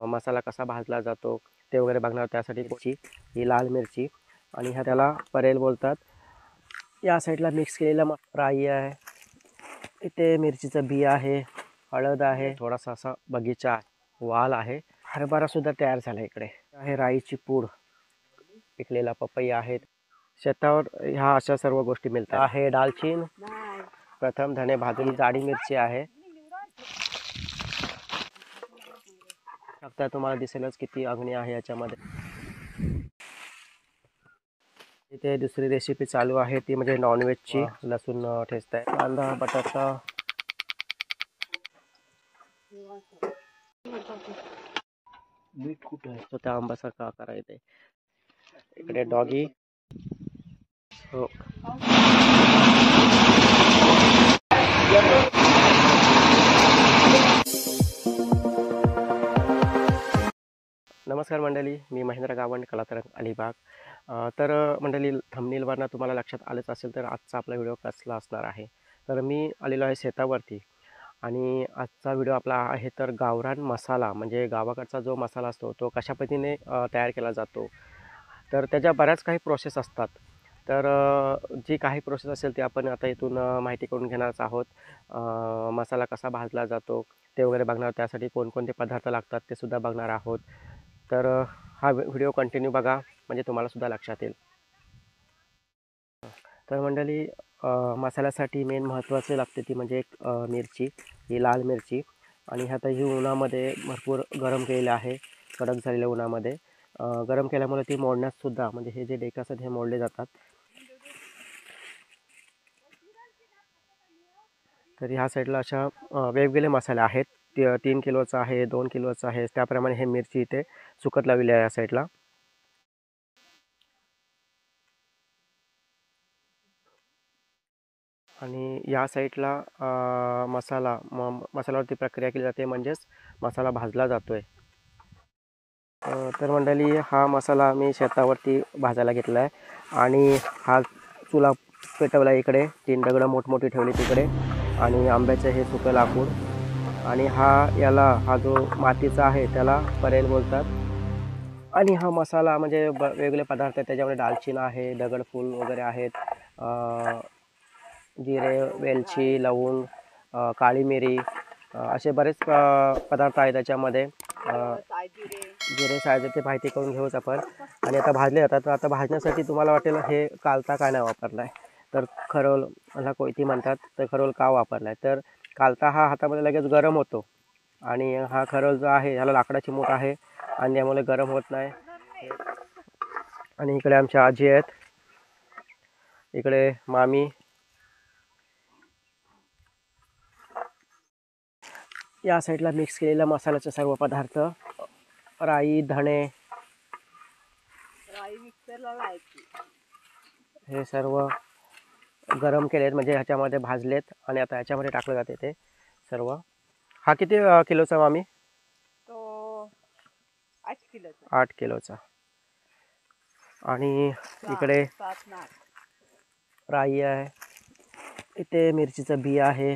मसाला कसा भाजला जातो ते वगैरे बघणार. त्यासाठी ही लाल मिरची आणि ह्या त्याला परेल बोलतात. या साईडला मिक्स केलेला राई आहे, इथे मिरचीचं बी आहे, हळद आहे, थोडासा असा बगीचा आहे, वाल आहे, हरभरा सुद्धा तयार झाला. इकडे आहे राईची पूड, पिकलेला पपई आहेत. शेतावर ह्या अशा सर्व गोष्टी मिळतात. आहे दालचीन, प्रथम धने भाजलेली जाडी मिरची आहे. आता तुम्हाला दिसेलच किती अग्नी आहे याच्यामध्ये. इथे दुसरी रेसिपी चालू आहे, ती म्हणजे नॉनव्हेजची. लसूण ठेचताय, कांदा, बटाटा, मीठ कुठे आहे, तो त्या आंब्यासारखा आकार आहे ते. इकडे डॉगी. हो, नमस्कार मंडळी, मी महेंद्र गावंड, कलातरंग, अलिबाग. तर मंडळी, थंबनेलवरनं तुम्हाला लक्षात आलंच असेल तर आजचा आपला व्हिडिओ कसला असणार आहे. तर मी आलेलो आहे शेतावरती आणि आजचा व्हिडिओ आपला आहे तर गावरान मसाला, म्हणजे गावाकडचा जो मसाला असतो तो कशा पद्धतीने तयार केला जातो. तर त्याच्या बऱ्याच काही प्रोसेस असतात. तर जी काही प्रोसेस असेल ती आपण आता इथून माहिती करून घेणारच आहोत. मसाला कसा भाजला जातो ते वगैरे बघणार. त्यासाठी कोणकोणते पदार्थ लागतात ते सुद्धा बघणार आहोत. तर हा व्हिडिओ कंटिन्यू बघा, म्हणजे तुम्हाला सुद्धा लक्षात येईल. तर मंडळी, मसाल्यासाठी मेन महत्त्वाचे लागते ती म्हणजे एक मिरची, ही लाल मिरची. आणि आता ही उन्हामध्ये भरपूर गरम केलेली आहे, कडक झालेल्या उन्हामध्ये. गरम केल्यामुळे ती मोडण्याससुद्धा, म्हणजे हे जे डेक असतात हे मोडले जातात. तर ह्या साईडला अशा वेगवेगळे मसाले आहेत. 3 किलोचा आहे, 2 किलोचा आहे, त्याप्रमाणे हे मिरची इथे सुकत लावलेली आहे या साईडला. आणि या साईडला मसाल्यावरती प्रक्रिया केली जाते, म्हणजेच मसाला भाजला जातो आहे. तर मंडळी, हा मसाला मी शेतावरती भाजायला घेतला आहे आणि हा चुला पेटवला. इकडे 3 दगडं मोठमोठी ठेवली तिकडे, आणि आंब्याचं हे सुकं लाकूड. आणि हा जो मातीचा आहे त्याला परेल बोलतात. आणि हा मसाला म्हणजे वेगवेगळे पदार्थ आहेत, त्याच्यामध्ये दालचीन आहे, दगडफूल वगैरे आहेत, जिरे, वेलची, लवंग, काळी मिरी, असे बरेच पदार्थ आहेत त्याच्यामध्ये. जिरे, सायजिरे ते माहिती करून घेऊच आपण. आणि आता भाजले जातात. तर आता भाजण्यासाठी तुम्हाला वाटेल हे कालता काय नाही वापरला आहे, तर खरोल, ह्याला कोयती म्हणतात, तर खरोल का वापरला आहे. तर कालता हा हातामध्ये लगेच गरम होतो, आणि हा खरोल जो आहे ह्याला लाकडाची मूठ आहे आणि यामुळे गरम होत नाही. आणि इकडे आमच्या आजी आहेत, इकडे मामी. या साईडला मिक्स केलेला मसाल्याचे सर्व पदार्थ, राई, धणे, हे सर्व गरम केलेत, म्हणजे ह्याच्यामध्ये भाजलेत आणि आता ह्याच्यामध्ये टाकलं जाते ते सर्व. हा किती किलोचा मामी? तो 8 किलोचा. 8 किलोचा. आणि इकडे राई आहे, इथे मिरचीचं बी आहे,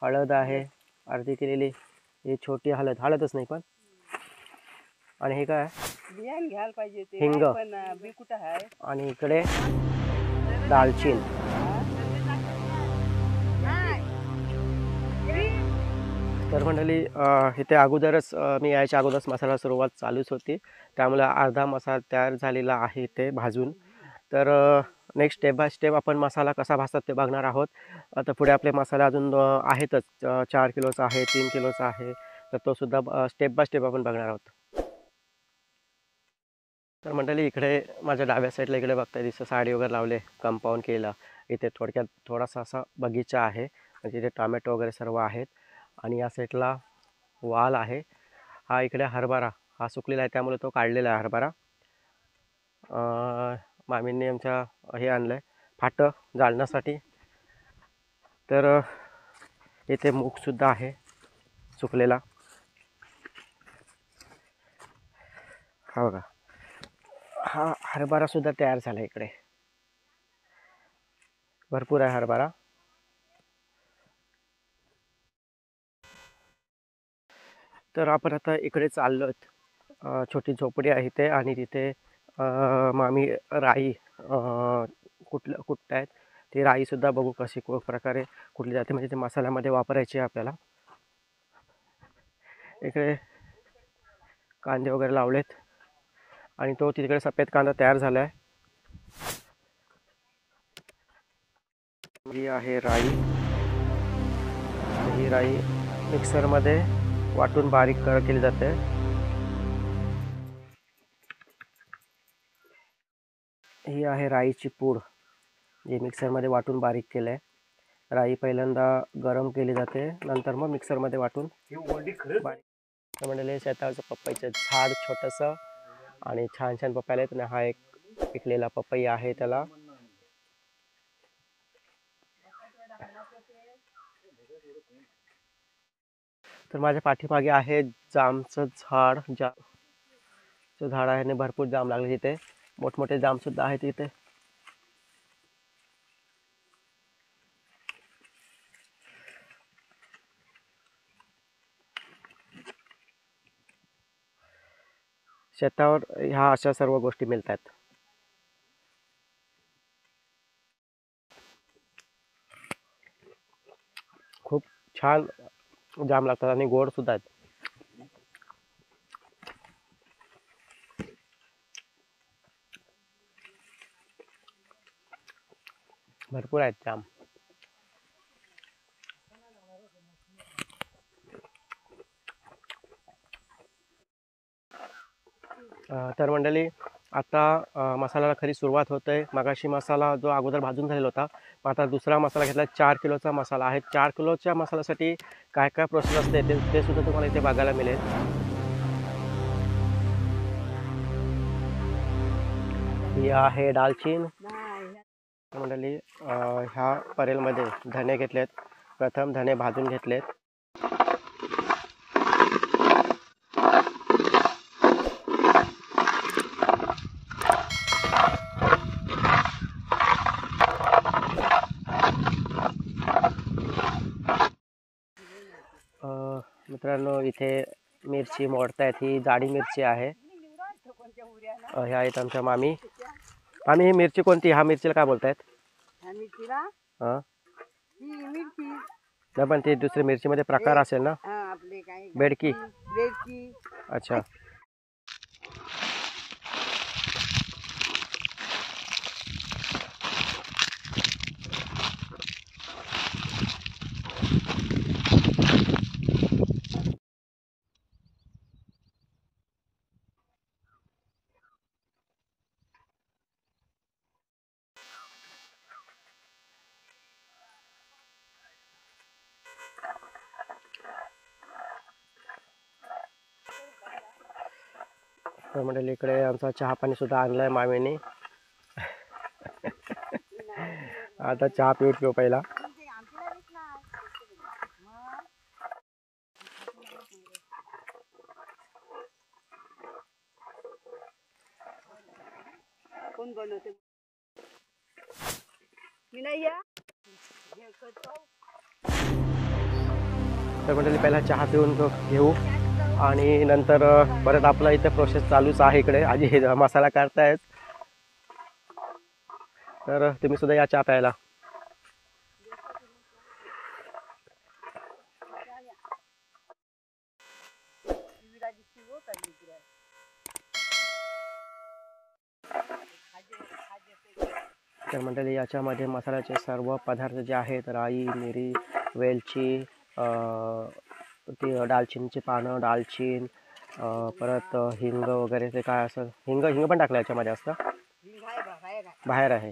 हळद आहे अर्धी केलेली, ही छोटी हळदच नाही पण. आणि हे काय बियाण घ्यायला पाहिजे ते, हिंग. पण बी कुठं आहे. आणि इकडे दालचीन. तर मंडळी, इथे अगोदरच मी यायच्या अगोदरच मसाला सुरुवात चालूच होती, त्यामुळे अर्धा मसाला तयार झालेला आहे इथे भाजून. तर नेक्स्ट स्टेप बाय स्टेप आपण मसाला कसा भाजतात ते बघणार आहोत. आता पुढे आपले मसाले अजून आहेतच, 4 किलोचा आहे, 3 किलोचा आहे, तर तो सुद्धा स्टेप बाय स्टेप आपण बघणार आहोत. तर मंडळी, इकडे माझ्या डाव्या साईडला इकडे बघताय दिसतं, साडी वगैरे लावले, कंपाऊंड केलं. इथे थोडक्यात थोडासा असा बगीचा आहे, म्हणजे इथे टोमॅटो वगैरे सर्व आहेत. आणि या साईडला वाल आहे. हा इकडे हरभरा, हा सुकलेला आहे त्यामुळे तो काढलेला आहे हरभरा. मामींनी आमच्या हे आणलं आहे, फाटं जाळण्यासाठी. तर इथे मूगसुद्धा आहे सुकलेला, हा बघा. हा हरभरासुद्धा तयार झाला, इकडे भरपूर आहे हरभरा. तर आपण आता इकडे चाललो आहेत छोटी झोपडी आहे इथे आणि तिथे मामी राई कुठतायत ती राईसुद्धा बघू कशी प्रकारे कुठली जाते, म्हणजे ते मसाल्यामध्ये वापरायची आहे आपल्याला. इकडे कांदे वगैरे लावलेत आणि तो तिकडे सफेद कांदा तयार झाला आहे. ही आहे राई. ही राई मिक्सरमध्ये वाटून बारीक केली जाते. ही आहे राईची पूड जी मिक्सरमध्ये वाटून बारीक केलं आहे. राई पहिल्यांदा गरम केली जाते, नंतर मग मिक्सरमध्ये वाटून बारीक. म्हणजे शेतावरचं पपईचं झाड छोटंसं आणि छान छान पपई आलेत. हा एक पिकलेला पपई आहे त्याला. तर माझ्या पाठीमागे आहे जामचं झाड. जामचं झाड आहे आणि भरपूर जाम लागले तिथे. मोठमोठे जाम सुद्धा आहेत तिथे. शेतावर ह्या अशा सर्व गोष्टी मिळतात. खूप छान जाम लागतात आणि गोड सुद्धा आहेत. भरपूर आहेत जाम. तर मंडळी आता मसाल्याला खरी सुरुवात होते. मगाशी मसाला जो अगोदर भाजून झालेला होता, मग आता दुसरा मसाला घेतला. 4 किलोचा मसाला आहे. 4 किलोच्या मसाल्यासाठी काय काय प्रोसेस असते ते सुद्धा तुम्हाला इथे बघायला मिळेल. ही आहे दालचीन. मंडळी ह्या परेलमध्ये धने घेतलेत. प्रथम धने भाजून घेतलेत. मित्रांनो इथे मिरची मोडतायत. ही जाडी मिरची आहे. ह्या आहेत आमच्या मामी. मामी ही मिरची कोणती? ह्या मिरचीला काय बोलतायत? हां नाही, पण ती दुसरी मिरचीमध्ये प्रकार असेल ना? बेडकी. अच्छा. तर मंडळी इकडे आमचा चहा पाणी सुद्धा आणलाय मामीने. आता चहा पिऊ पहिला. कोण बनवते? मी नाही या. तर मंडळी पहिला चहा पिऊन घेऊ आणि नंतर परत आपला इथे प्रोसेस चालूच आहे. इकडे आधी हे मसाला काढतायत, तर तुम्ही सुद्धा या चहा प्यायला. तर मंडळी याच्यामध्ये मसाल्याचे सर्व पदार्थ जे आहेत, राई, मिरी, वेलची, ती दालचिनीची पानं, दालचीन, परत हिंग वगैरे ते काय असं, हिंग पण टाकलं याच्यामध्ये असतं. बाहेर आहे.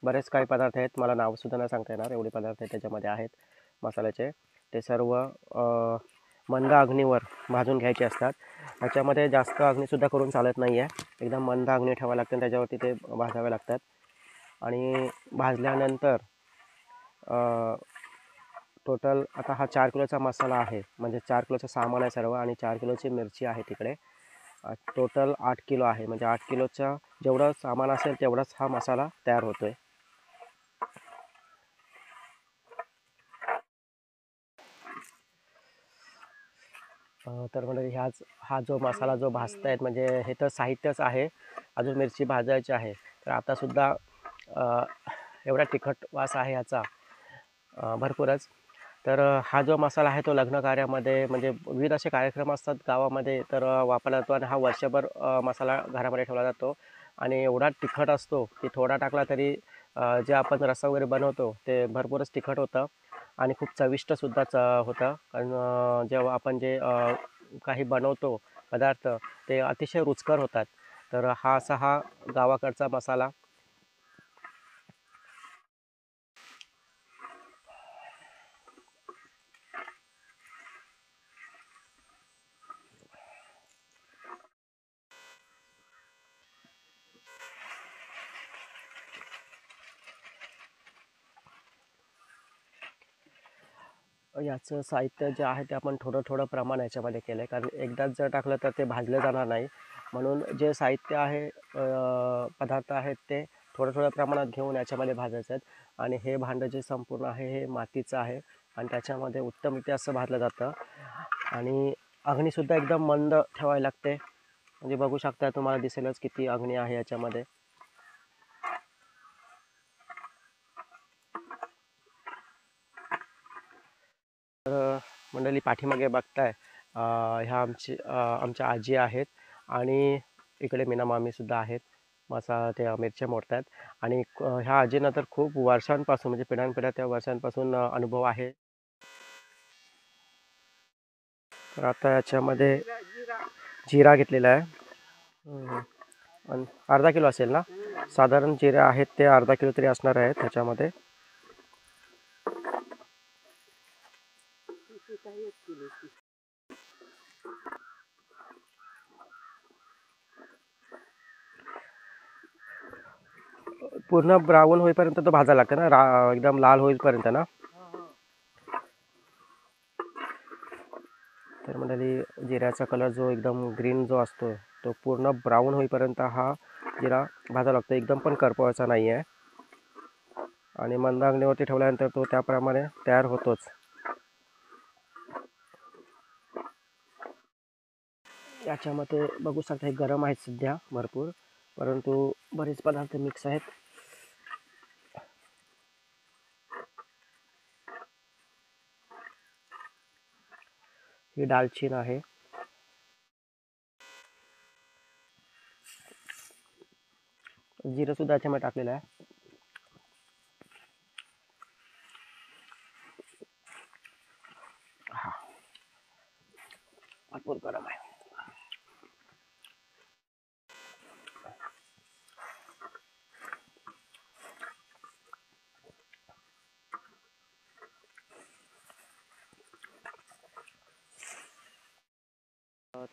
बरेच काही पदार्थ आहेत, मला नावसुद्धा नाही सांगता येणार, एवढे पदार्थ त्याच्यामध्ये आहेत मसाल्याचे. ते सर्व मंद अग्नीवर भाजून घ्यायचे असतात. ह्याच्यामध्ये जास्त अग्नीसुद्धा करून चालत नाही आहे. एकदम मंद अग्नी ठेवावं लागतं, त्याच्यावरती ते भाजावे लागतात. आणि भाजल्यानंतर टोटल आता हा 4 किलोचा मसाला आहे, म्हणजे 4 किलोचं सामान आहे सर्व, आणि 4 किलोची मिरची आहे तिकडे. टोटल 8 किलो आहे, म्हणजे 8 किलोचा जेवढं सामान असेल तेवढाच हा मसाला तयार होतो आहे. तर म्हणजे हा जो मसाला जो भाजतायत म्हणजे हे तर साहित्यच आहे. अजून मिरची भाजायची आहे. तर आतासुद्धा अ, एवढा तिखट वास आहे ह्याचा भरपूरच. तर हा जो मसाला आहे तो लग्न कार्यामध्ये म्हणजे विविध असे कार्यक्रम असतात गावामध्ये तर वापरला जातो आणि हा वर्षभर मसाला घरामध्ये ठेवला जातो आणि एवढा तिखट असतो की थोडा टाकला तरी जे आपण रस्सा वगैरे बनवतो ते भरपूरच तिखट होतं आणि खूप चविष्टसुद्धा होतं. कारण जेव्हा आपण जे काही बनवतो पदार्थ ते अतिशय रुचकर होतात. तर हा गावाकडचा मसाला. याचं साहित्य जे आहे ते आपण थोडं थोडं प्रमाण याच्यामध्ये केलं आहे कारण एकदाच जर टाकलं तर ते भाजलं जाणार नाही. म्हणून जे साहित्य आहे पदार्थ आहेत ते थोड्या थोड्या प्रमाणात घेऊन याच्यामध्ये भाजायचं आहेत आणि हे भांडं जे संपूर्ण आहे हे मातीचं आहे आणि त्याच्यामध्ये उत्तमरित्या असं भाजलं जातं आणि अग्नीसुद्धा एकदम मंद ठेवावी लागते. म्हणजे बघू शकता तुम्हाला दिसेलच किती अग्नी आहे याच्यामध्ये. तर मंडळी पाठीमागे बघताय ह्या आमच्या आजी आहेत आणि इकडे मीना मामीसुद्धा आहेत. त्या मिरच्या मोडतायत आणि ह्या आजींना तर खूप वर्षांपासून म्हणजे पिढ्यानपिढ्या त्या वर्षांपासून अनुभव आहे. तर आता याच्यामध्ये जिरा जिरा जिरा घेतलेला आहे. आणि अर्धा किलो असेल ना साधारण जिरे आहेत ते अर्धा किलो तरी असणार आहेत त्याच्यामध्ये. काही 1 किलोची. पूर्ण ब्राऊन होईपर्यंत तो भाजायला लागतं ना एकदम लाल होईपर्यंत ना. तर मंडळी जिऱ्याचा कलर जो एकदम ग्रीन जो असतो तो पूर्ण ब्राऊन होईपर्यंत हा जिरा भाजावा लागतो. एकदम पण करपवायचा नाही आहे आणि मंद अग्नीवरती ठेवल्यानंतर तो त्याप्रमाणे तयार होतोच. याच्यामध्ये बघू शकता हे गरम आहेत सध्या भरपूर परंतु बरेच पदार्थ मिक्स आहेत. ही दालचीन आहे. जिरं सुद्धा याच्यामध्ये टाकलेलं आहे. हा भरपूर गरम आहे.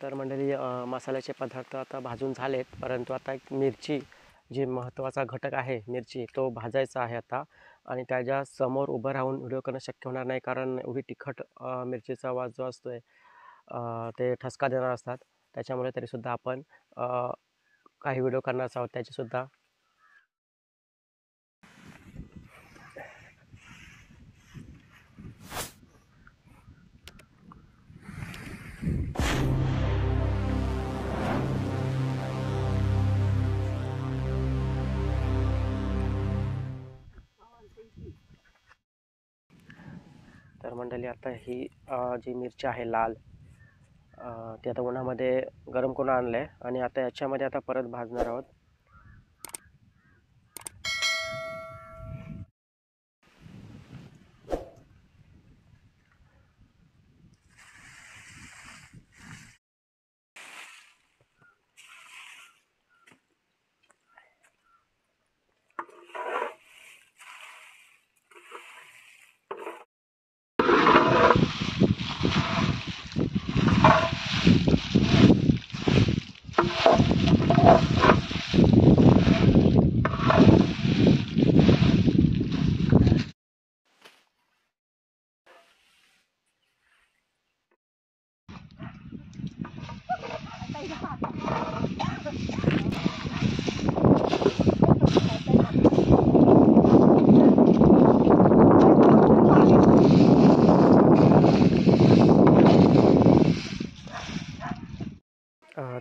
तर मंडळी मसाल्याचे पदार्थ आता भाजून झालेत परंतु आता एक मिरची जी महत्त्वाचा घटक आहे मिरची तो भाजायचा आहे आता आणि त्याच्या समोर उभं राहून व्हिडिओ करणं शक्य होणार नाही कारण एवढी तिखट मिरचीचा आवाज जो असतो ते ठसका देणार असतात. त्याच्यामुळे तरीसुद्धा आपण काही व्हिडिओ करणार आहोत त्याचीसुद्धा. तर मंडळी आता ही जी मिरची आहे लाल ती आता उन्हामध्ये गरम करून आणलं आहे आणि आता याच्यामध्ये आता परत भाजणार आहोत.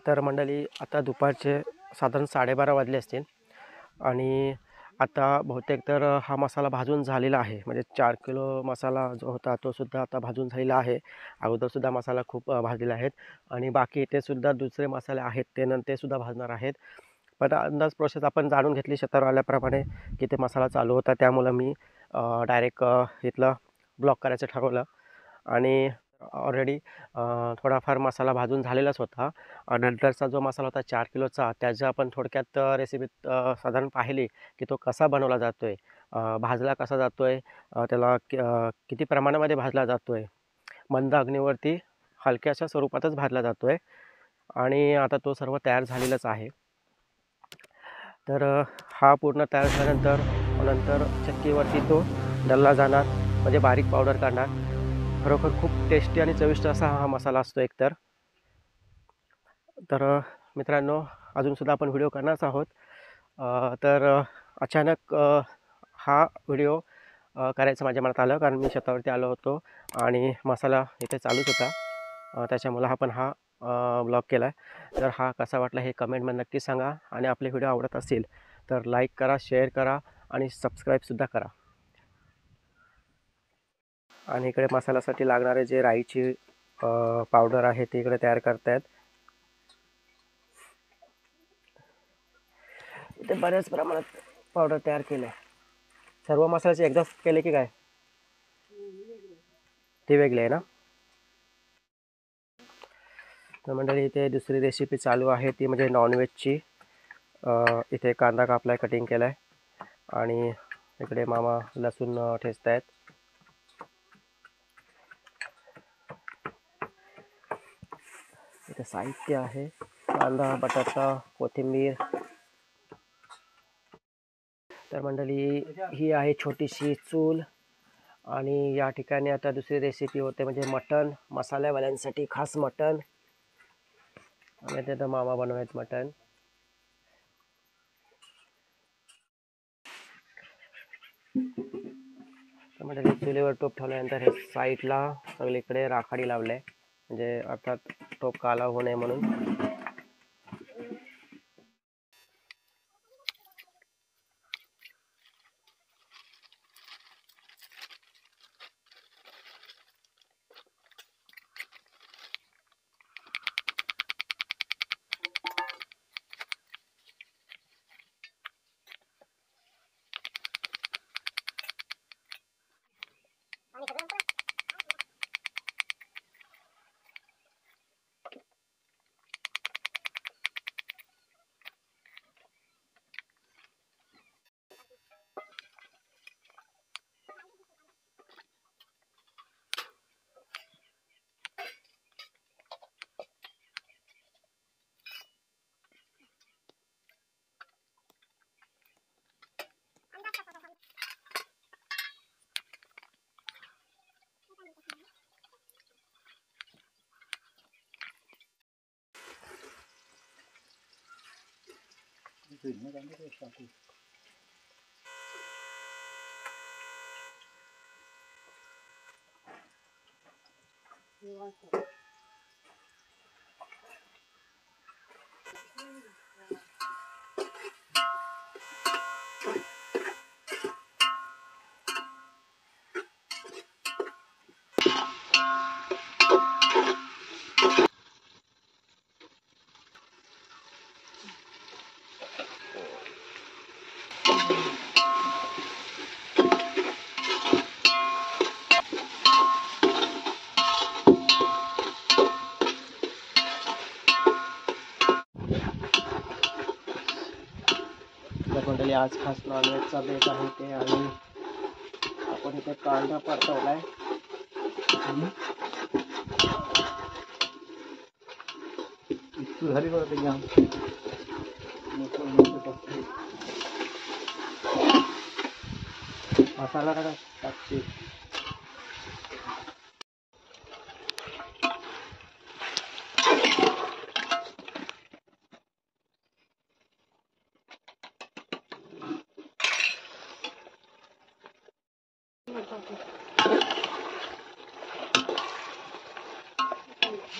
तर मंडळी आता दुपारचे साधारण 12:30 वाजले असतील आणि आता बहुतेक तर हा मसाला भाजून झालेला आहे. म्हणजे 4 किलो मसाला जो होता तो सुद्धा आता भाजून झालेला आहे. अगोदरसुद्धा मसाला खूप भाजलेला आहेत आणि बाकी इथे सुद्धा दुसरे मसाले आहेत ते सुद्धा भाजणार आहेत. पण अंदाज प्रोसेस आपण जाणून घेतली शेतारवाल्याप्रमाणे की ते मसाला चालू होता. त्यामुळं मी डायरेक्ट इथलं ब्लॉक करायचं ठरवलं आणि ऑलरेडी थोडाफार मसाला भाजून झालेलाच होता. नंतरचा जो मसाला होता 4 किलोचा त्याची आपण थोडक्यात रेसिपीत साधारण पाहिली की तो कसा बनवला जातो आहे, भाजला कसा जातो आहे, त्याला किती प्रमाणामध्ये भाजला जातो आहे. मंद अग्नीवरती हलक्याशा स्वरूपातच भाजला जातो आहे आणि आता तो सर्व तयार झालेलाच आहे. तर हा पूर्ण तयार झाल्यानंतर नंतर चक्कीवरती तो दळला जाणार म्हणजे बारीक पावडर करणार. खरोखर खूप टेस्टी आणि चविष्ट असा हा मसाला असतो एकतर. तर मित्रांनो अजूनसुद्धा आपण व्हिडिओ करणारच आहोत. तर अचानक हा व्हिडिओ करायचं माझ्या मनात आलं कारण मी शेतावरती आलो होतो आणि मसाला इथे चालूच होता. त्याच्यामुळं आपण हा ब्लॉग केला आहे. तर हा कसा वाटला हे कमेंटमध्ये नक्की सांगा आणि आपले व्हिडिओ आवडत असतील तर लाईक करा, शेअर करा आणि सबस्क्राईबसुद्धा करा. आणि इकडे मसाल्यासाठी लागणारे जे राईची पावडर आहे ती इकडे तयार करतायत. ते बऱ्याच प्रमाणात पावडर तयार केले. सर्व मसाल्याचे एकदाच केले की काय ते वेगळे आहे ना. तर मंडळी इथे दुसरी रेसिपी चालू आहे ती म्हणजे नॉनव्हेजची. इथे कांदा कापलाय, कटिंग केलाय आणि इकडे मामा लसूण ठेचतायत. इथे साहित्य आहे कांदा, बटाटा, कोथिंबीर. तर मंडळी ही आहे छोटीशी चूल आणि या ठिकाणी आता दुसरी रेसिपी होते म्हणजे मटण, मसाल्यावाल्यांसाठी खास मटण. आणि ते तर मामा बनवायचं मटण. तर म्हणजे चुलीवर टोप ठेवल्यानंतर हे साईडला सगळीकडे राखाडी लावले म्हणजे अर्थात टोप काला होऊ नये म्हणून. तर मंडळी आज खास नॉनव्हेजचा बेत आहे ते आणि आपण इथे कांदा परतवलाय. झाली बरं जाम मसाला टाकते.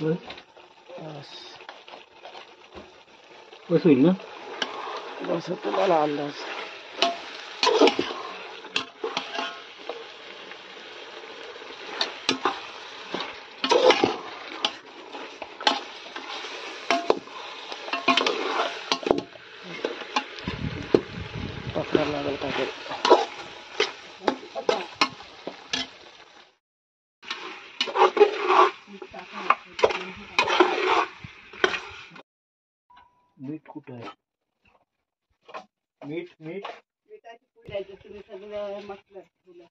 बस बस होईल ना. बस तुम्हाला अंदाज. पकडायला लागेल काहीतरी. मीठ कुठं आहे? मीठ मीठ मिठाची पूड द्यायची तुम्ही सगळं मसाला फुलं.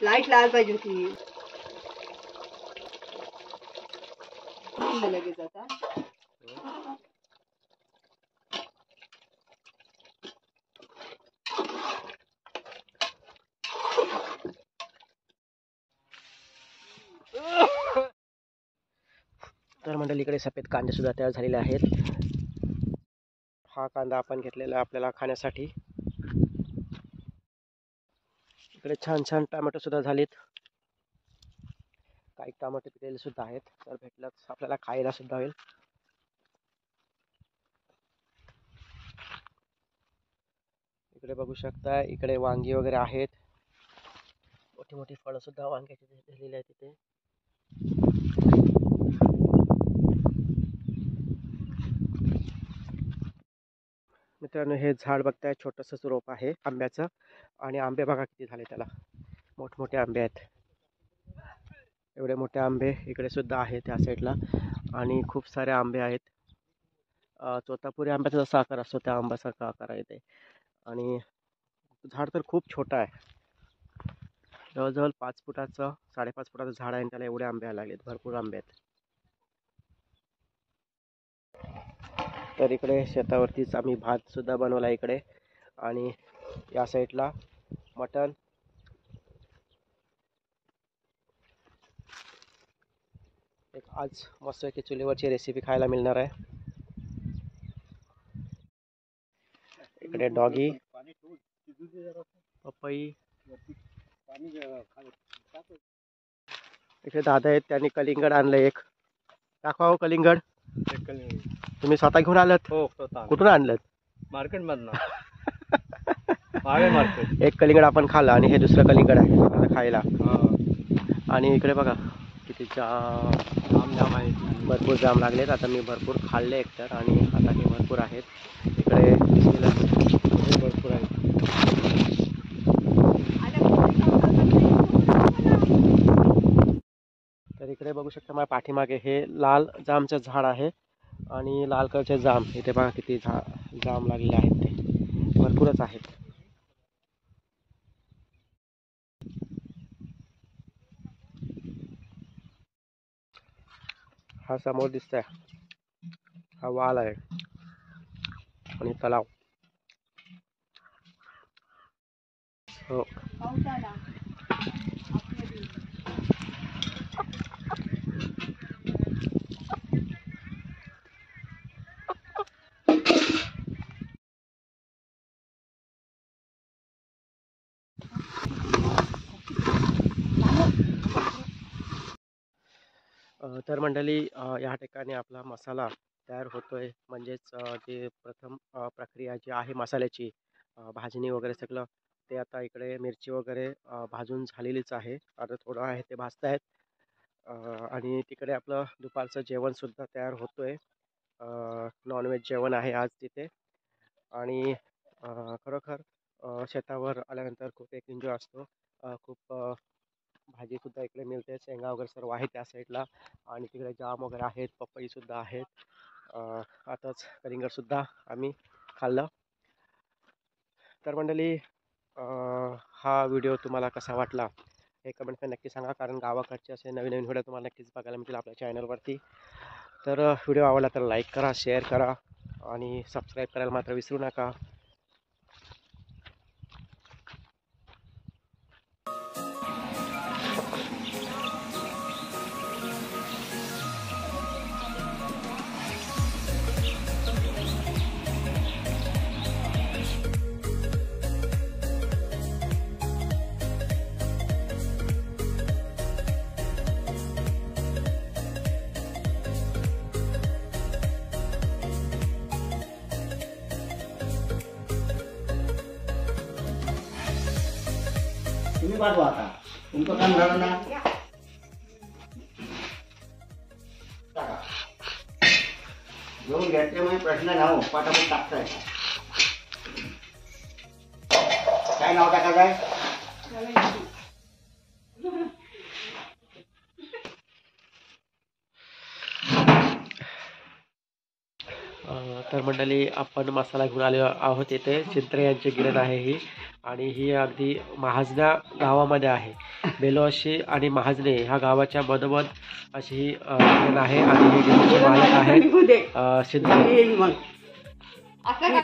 लाईट लावायला पाहिजे होती. लगेच आता तर मंडळी इकडे सफेद कांदे सुद्धा तयार झालेले आहेत. हा कांदा आपण घेतलेला आपल्याला खाण्यासाठी. इकडे छान छान टोमॅटो सुद्धा झालेत. काही टोमॅटो पिकलेले सुद्धा आहेत. तर भेटलंच आपल्याला खायला सुद्धा होईल. इकडे बघू शकता, इकडे वांगी वगैरे आहेत. मोठी मोठी फळं सुद्धा वांग्याची दिलेली आहेत तिथे. मित्रांनो, हे झाड बघताय, छोटंसंच रोप आहे आंब्याचं. आणि आंबे बघा किती झाले त्याला. मोठमोठे आंबे आहेत. एवढे मोठे आंबे इकडे सुद्धा आहेत त्या साईडला. आणि खूप सारे आंबे आहेत. तोतापुरी आंब्याचा जसा आकार असतो त्या आंब्यासारखा आकार आहे ते. आणि झाड तर खूप छोटं आहे. जवळजवळ 5 फुटाचं 5.5 फुटाचं झाड आहे आणि त्याला एवढे आंबे यायला लागलेत. भरपूर आंबे आहेत. तर इकडे शेतावरतीच आम्ही भात सुद्धा बनवला इकडे. आणि या साईडला मटण. एक आज मस्त की चुलीवरची रेसिपी खायला मिळणार आहे. इकडे डॉगी, पपई. इकडे दादा आहेत, त्यांनी कलिंगड आणलं एक. दाखवा हो कलिंगड. तुम्ही स्वतः घेऊन आलात? हो, स्वतः. कुठून आणलं? मार्केट मधनं. मार्केट. एक कलिंगड आपण खाल्लं आणि हे दुसरं कलिंगड आहे आता खायला. आणि इकडे बघा किती जाम आहे. भरपूर जाम लागलेत. आता मी भरपूर खाल्ले एकतर आणि आता हे भरपूर आहेत. इकडे भरपूर आहेत. तर इकडे बघू शकता माझ्या पाठीमागे हे लाल जामचं झाड आहे. आणि लाल कलरचे जाम इथे बघा किती जाम लागलेले आहेत. ते भरपूरच आहेत. हा समोर दिसतोय, हा वाल आहे आणि तलाव. हो, तर मंडळी, या ठिकाणी आपला मसाला तयार होतोय. म्हणजेच जे प्रथम प्रक्रिया जी आहे मसाल्याची, भाजणी वगैरे सगळं, ते आता इकडे मिरची वगैरे भाजून झालेलीच आहे. आता थोडं आहे ते भाजतायत. आणि तिकडे आपलं दुपारचं जेवणसुद्धा तयार होतोय. नॉनव्हेज जेवण आहे आज तिथे. आणि खरोखर शेतावर आल्यानंतर खूप एक एन्जॉय असतो. खूप भाजीसुद्धा इकडे मिळते. शेंगा वगैरे सर्व आहे त्या साईडला. आणि तिकडे जाम वगैरे आहेत, पपईसुद्धा आहेत. आताच कलिंगडसुद्धा आम्ही खाल्लं. तर मंडळी, हा व्हिडिओ तुम्हाला कसा वाटला हे कमेंटमध्ये नक्की सांगा. कारण गावाकडचे असे नवीन नवीन व्हिडिओ तुम्हाला नक्कीच बघायला मिळतील आपल्या चॅनलवरती. तर व्हिडिओ आवडला तर लाईक करा, शेअर करा आणि सबस्क्राईब करायला मात्र विसरू नका. तुम्ही पाठवा आता तुमचं काम झालं ना टाका घेऊन घेतल्यामुळे प्रश्न नाही हो पाठापाठ टाकताय काय नाव टाकायचं आहे तर मंडळी आपण मसाला घेऊन आलो आहोत इथे चिंत्रे यांची गिरण आहे ही आणि ही अगदी महाजना गावामध्ये आहे बेलोशी आणि महाजने ह्या गावाच्या मधोमध अशी ही गिरण आहे आणि ही गिरणीचे मालक आहेत शिंदे. मग असं का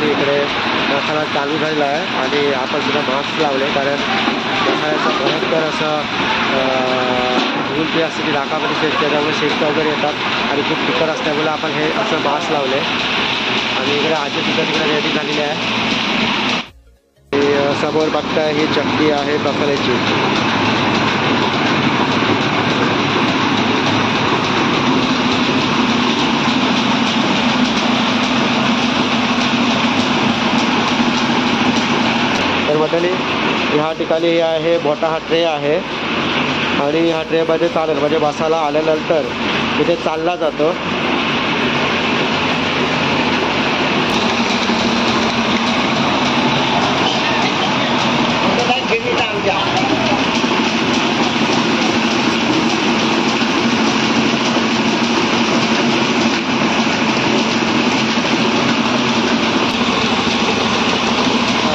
इकडे मसाला चालू झालेला आहे आणि आपण सुद्धा मास्क लावले कारण मसाल्याचं भयंकर असं धूळ जे असते ती नाकामध्ये शेकते त्यामुळे शेकतं वगैरे येतात आणि खूप तिखट असल्यामुळे आपण हे असं मास्क लावले आणि इकडे आजी सुद्धा तिकडे रेडी झालेली आहे. समोर बघताय ही चक्की आहे मसाल्याची. तर मंडळी ह्या ठिकाणी हे आहे मोठा हा ट्रे आहे आणि ह्या ट्रेमध्ये चालेल म्हणजे मसाला आल्यानंतर इथे चालला जातो.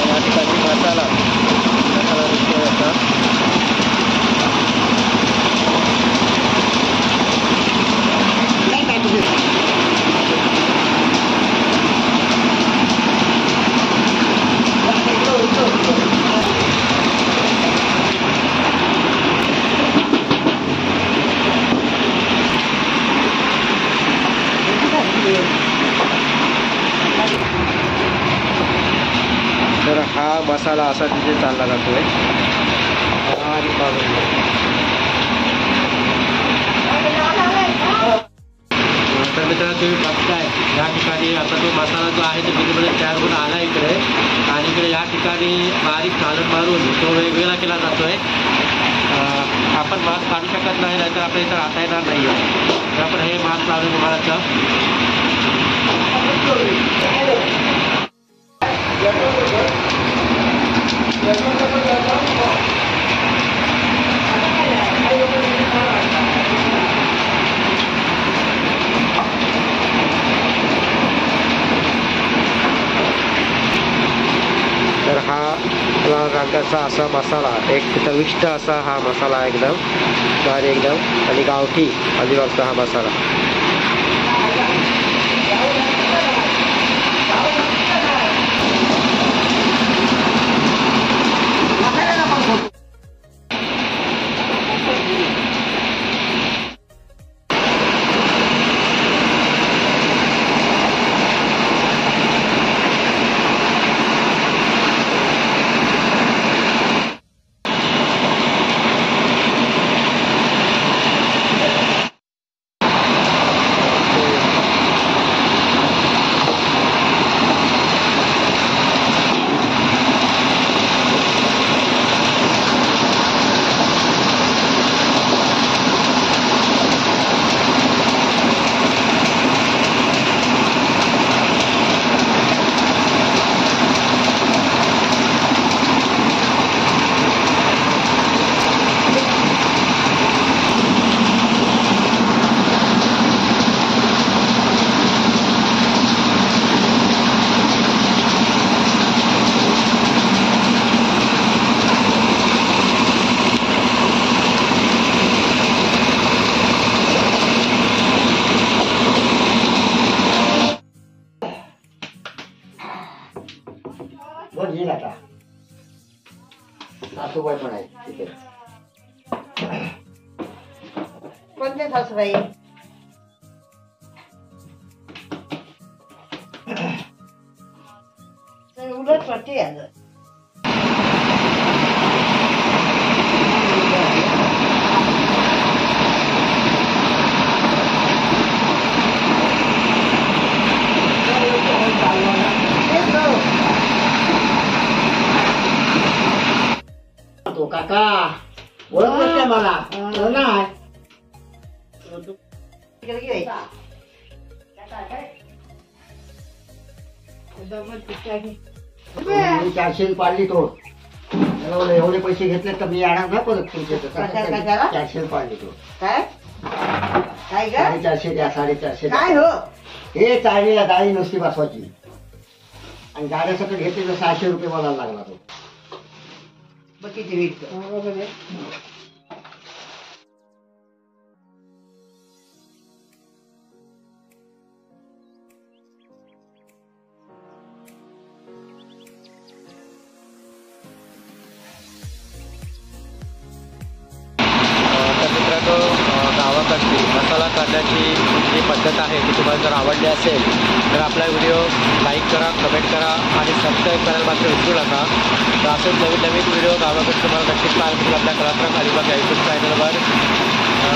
या ठिकाणी मसाला निघतो याचा. तर हा मसाला असा तिथे चालला जातोय आणि तर मित्रांनो तुम्ही बघताय या ठिकाणी आता तो मसाला जो आहे तो बिलमध्ये तयार होऊन आला इकडे आणि इकडे या ठिकाणी बारीक घालून मारून तो वेगवेगळा केला जातोय. आपण मास्क काढू शकत नाही नाहीतर आपल्या इथं राहता येणार नाही आहे तर आपण हे मास्क लावून तुम्हाला तर हा लाल रंगाचा असा मसाला एक चविष्ट असा हा मसाला एकदम भारी एकदम आणि गावठी आदिवासीचा हा मसाला. सासूबाई पण आहेत तिथे. कोणत्या सासूबाई? तर उलट पडते याचं. तो काका ओळखलंच काय मला? हो ना. तिकडे घे. मी 400 पाडली तो. एवढे पैसे घेतले तर मी येणार ना परत तुमच्या कशाला? 400 पाडली तो. काय काय ग? 450 द्या, 450 द्या. काय हो? हे चाळणीला डाळी नुसती बसवायची आणि गाड्यासाठी घेतले तर 600 रुपये मला लागला तो. बघ किती विकतो. तर मित्रांनो, गावाकडची मसाला करण्याची जी पद्धत आहे ती तुम्हाला जर आवडली असेल तर आपला व्हिडिओ लाईक करा, कमेंट करा आणि सबस्क्राईब करायला मात्र विसरू नका. तर असेच नवीन नवीन व्हिडिओ गावाकडे तुम्हाला नक्कीच पाहायला मिळतील आपल्या कलात्रंग अलिबाग या यूट्यूब चॅनलवर.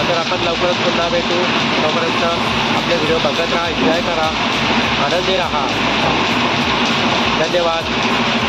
तर आपण लवकरच पुन्हा भेटू. तोपर्यंत आपले व्हिडिओ बघत राहा, एन्जॉय करा, आनंदी राहा. धन्यवाद.